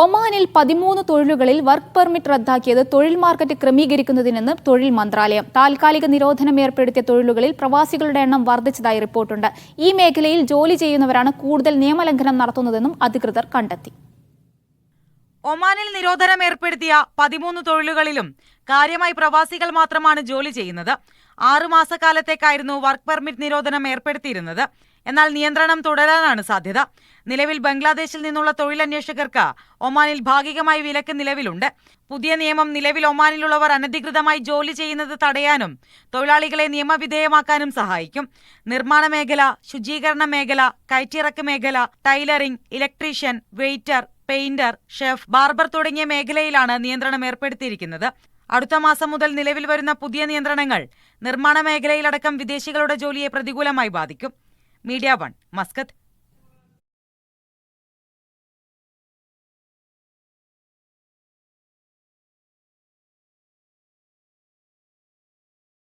ഒമാനിൽ 13 തൊഴിലുകളിൽ work permit റദ്ദാക്കിയത് തൊഴിൽ മാർക്കറ്റ് ക്രമീകരിക്കുന്നതിനെന്ന് തൊഴിൽ മന്ത്രാലയം. താൽക്കാലിക നിരോധനം ഏർപ്പെടുത്തിയ തൊഴിലുകളിൽ പ്രവാസികളുടെ എണ്ണം വർദ്ധിച്ചതായി റിപ്പോർട്ടുണ്ട്. ഈ മേഖലയിൽ ജോലി ചെയ്യുന്നവരാണ് കൂടുതൽ നിയമലംഘനം നടത്തുന്നതെന്നും അധികൃതർ കണ്ടെത്തി. ഒമാനിൽ നിരോധനം ഏർപ്പെടുത്തിയ 13 തൊഴിലുകളിലും കാര്യമായി പ്രവാസികൾ മാത്രമാണ് ജോലി ചെയ്യുന്നത്. 6 മാസക്കാലത്തേക്കായിരുന്നു വർക്ക് പെർമിറ്റ് നിരോധനം ഏർപ്പെടുത്തിയിരുന്നത്. എന്നാൽ നിയന്ത്രണം തുടരാനാണ് സാധ്യത. നിലവിൽ ബംഗ്ലാദേശിൽ നിന്നുള്ള തൊഴിലന്വേഷകർക്ക് ഒമാനിൽ ഭാഗികമായി വിലക്ക് നിലവിലുണ്ട്. പുതിയ നിയമം നിലവിൽ ഒമാനിലുള്ളവർ അനധികൃതമായി ജോലി ചെയ്യുന്നത് തടയാനും തൊഴിലാളികളെ നിയമവിധേയമാക്കാനും സഹായിക്കും. നിർമ്മാണ മേഖല, ശുചീകരണ മേഖല, കയറ്റിറക്ക് മേഖല, tailoring, electrician, waiter, painter, chef, barber തുടങ്ങിയ മേഖലയിലാണ് നിയന്ത്രണം ഏർപ്പെടുത്തിയിരിക്കുന്നത്. അടുത്ത മാസം മുതൽ നിലവിൽ വരുന്ന പുതിയ നിയന്ത്രണങ്ങൾ നിർമ്മാണ മേഖലയിലടക്കം വിദേശികളുടെ ജോലിയെ പ്രതികൂലമായി ബാധിക്കും. Media 1, Muscat.